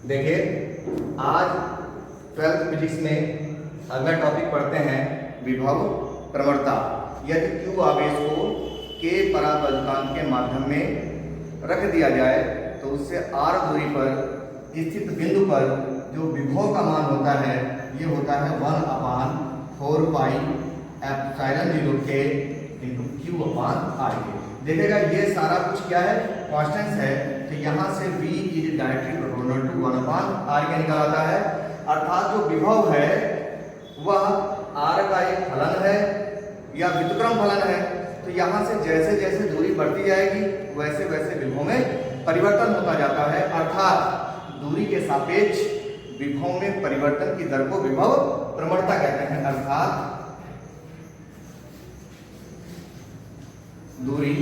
देखिए, आज 12th physics में अगला टॉपिक पढ़ते हैं विभव प्रवणता। यदि Q आवेश को K पराबैद्युतांक के माध्यम में रख दिया जाए तो उससे r दूरी पर स्थित बिंदु पर जो विभव का मान होता है ये होता है 1/4 pi epsilon 0 K into Q/r। देखिएगा ये सारा कुछ क्या है, कांस्टेंट है, तो यहाँ से V is directly proportional to 1/r के निकल आता है। अर्थात जो विभव है वह r का एक फलन है या व्युत्क्रम फलन है। तो यहाँ से जैसे जैसे दूरी बढ़ती जाएगी वैसे वैसे विभव में परिवर्तन होता जाता है। अर्थात दूरी के सापेक्ष विभव में परिवर्तन की दर को विभव प्रवणता कहते हैं। अर्थात दूरी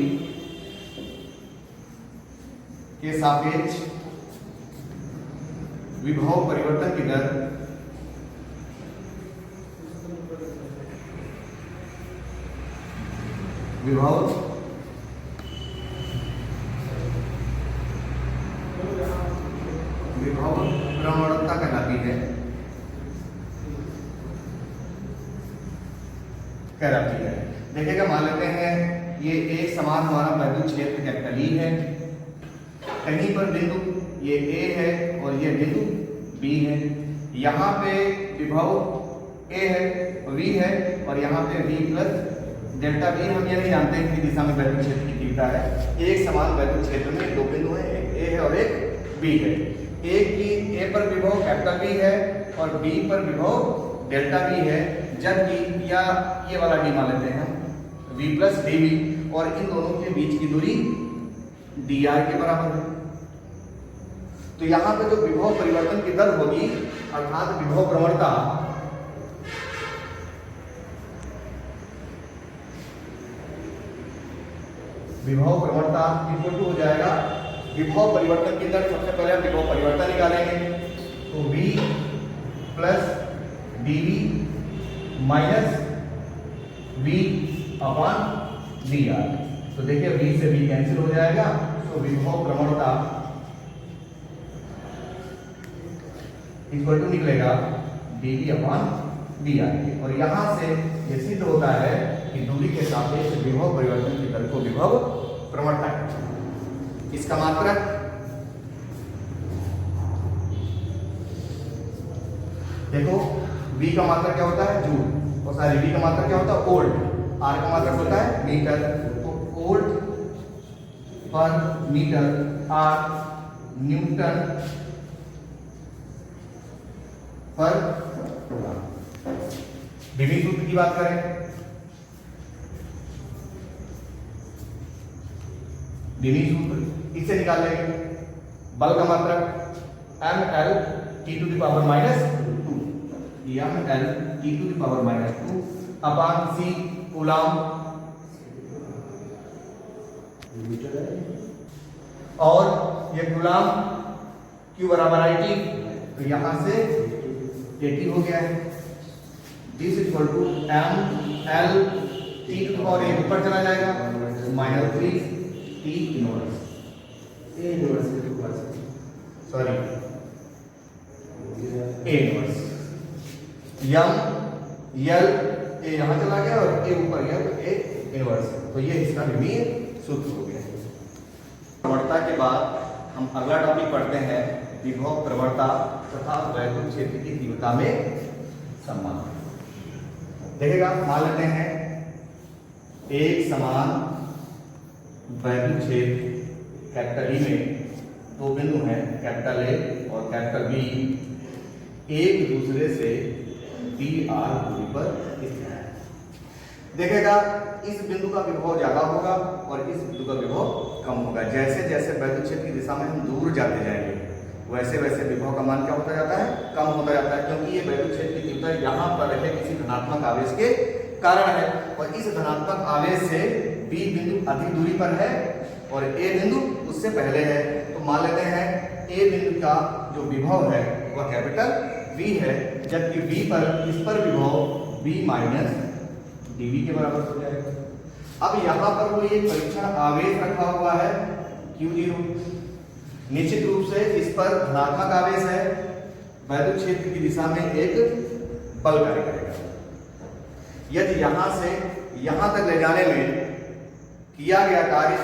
के सापेक्ष विभव परिवर्तन की दर विभव प्रवणता कहलाती है। देखिएगा, मान लेते हैं ये एक समान हमारा वैद्युत क्षेत्र कैपिटल E है। कहीं पर बिंदु ये A है और ये बिंदु B है। यहाँ पे विभव A है, V है, और यहाँ पे V प्लस डेल्टा V। हम ये नहीं जानते हैं कि दिशा में वैद्युत क्षेत्र की तीव्रता है। एक समान वैद्युत क्षेत्र में दो बिंदु हैं, एक A है और एक B है। एक की A पर विभव कैपिटल V है और B पर विभव डेल्टा V है, जबकि या ये वाला D मान लेते हैं हम V प्लस dV, और इन दोनों के बीच की दूरी dr के बराबर है। तो यहाँ पे जो विभव परिवर्तन की दर होगी अर्थात विभव प्रवणता इक्वल टू हो जाएगा विभव परिवर्तन की दर। सबसे पहले हम विभव परिवर्तन निकालेंगे, तो V plus dV minus V upon dr। तो देखिए V से V कैंसिल हो जाएगा, तो विभव प्रवणता इक्वल टू निकलेगा dV अपॉन dr। और यहां से ये सिद्ध होता है कि दूरी के सापेक्ष विभव परिवर्तन की दर को विभव प्रवणता कहते हैं। इसका मात्रक देखो, V का मात्रक क्या होता है, जूल, और सारी V का मात्रक क्या होता है, वोल्ट। R का मात्रक होता है मीटर, तो वोल्ट पर मीटर, R न्यूटन पर dV सूत्र की बात करें, dV सूत्र इससे निकाल लेंगे। बल का मात्रक ml t to the power -2, ml t to the power -2 upon c coulomb, और ये कूलम Q बराबर IT, तो यहां से AT हो गया है। This equal to ml t to power a ऊपर चला जाएगा -3 t inverse a inverse sorry a inverse m l a यहाँ चला गया और a ऊपर गया, तो a इनवर्स। तो ये इसका विमीय सूत्र हो गया। प्रवणता के बाद हम अगला टॉपिक पढ़ते हैं विभव प्रवणता तथा वैद्युत क्षेत्र की तीव्रता में संबंध। देखिएगा, मान लेते हैं एक समान वैद्युत क्षेत्र कैपिटल E में दो बिंदु हैं कैपिटल A और कैपिटल B, एक दूसरे से dr दूरी पर स्थित है। देखिएगा, इस बिंदु का विभव ज्यादा होगा और इस बिंदु का विभव कम होगा। जैसे जैसे वैद्युत क्षेत्र की दिशा में हम दूर जाते जाएंगे वैसे वैसे विभव का मान क्या होता जाता है, कम होता जाता है, क्योंकि ये वैद्युत क्षेत्र की तीव्रता यहाँ पर है किसी धनात्मक आवेश के कारण है, और इस धनात्मक आवेश से B बिंदु अधिक दूरी पर है और A बिंदु उससे पहले है। तो मान लेते हैं A बिंदु का जो विभव है वह कैपिटल V है, जबकि V पर इस पर विभव V माइनस dV के बराबर हो जाएगा। अब यहाँ पर कोई एक परीक्षण आवेश रखा हुआ है Q0, निश्चित रूप से इस पर धनात्मक आवेश है, वैद्युत क्षेत्र की दिशा में एक बल कार्य करेगा। यदि यहां से यहां तक ले जाने में किया गया कार्य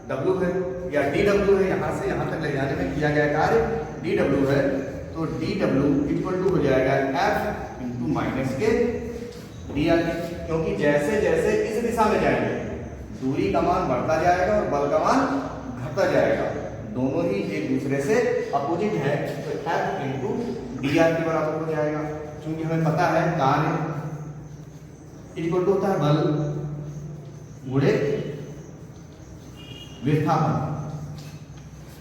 W है या dW है, यहां से यहां तक ले जाने में किया गया कार्य dW है, तो dW इक्वल टू हो जाएगा F इंटू माइनस के dr, क्योंकि जैसे जैसे इस दिशा में जाएंगे दूरी का मान बढ़ता जाएगा और बल का मान घटता जाएगा, दोनों ही एक दूसरे से अपोजिट है, तो F इंटू dr के बराबर हो जाएगा। क्योंकि हमें पता है कार्य इक्वल टू होता है बल गुणे विस्थापन।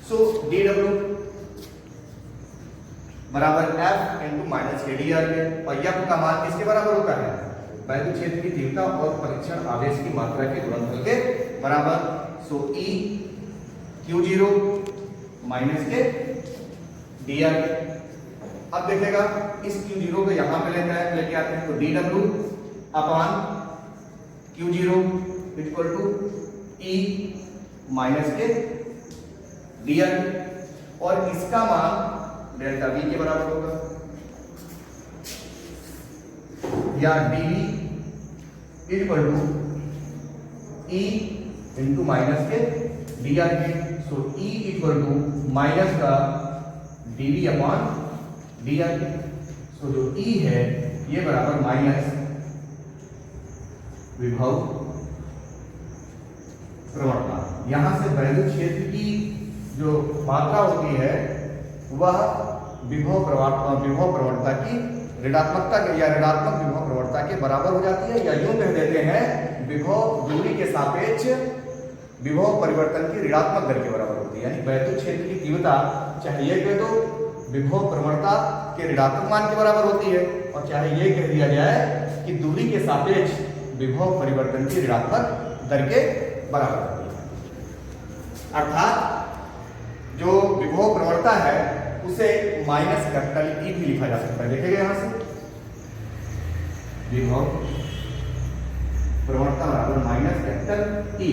सो dW बराबर F इंटू माइनस के dr के, और F का मान किसके बराबर होता है? वैद्युत क्षेत्र की तीव्रता और परीक्षण आवेश की मात्रा के गुणनफल के बराबर। सो E Q0 माइनस के dr के। अब देखेगा इस Q0 को यहां पे लेके आते हैं, तो dW upon Q0 equal to E minus के dr, और इसका मान डेल्टा V के बराबर होगा, या dV equal to E into minus के dr के। So E equal to minus का dV अपॉन dr के। सो जो E है ये बराबर माइनस विभव प्रवणता। यहां से वैद्युत क्षेत्र की जो मात्रा होती है वह विभव प्रवणता की ऋणात्मकता के या ऋणात्मक विभव प्रवणता के बराबर हो जाती है, या यूं कह देते हैं विभव दूरी के सापेक्ष विभव परिवर्तन की ऋणात्मक दर के बराबर होती है। यानी वैद्युत क्षेत्र की तीव्रता चाहे ये कह दो विभव प्रवणता के ऋणात्मक मान के बराबर होती है, और चाहे ये कह दिया जाए कि दूरी के सापेक्ष विभव परिवर्तन की ऋणात्मक दर के बराबर होती है। अर्थात जो विभव प्रवणता है उसे माइनस कैपिटल E भी लिखा जा सकता है। देखेगा यहां से विभव प्रवणता बराबर माइनस कैपिटल E।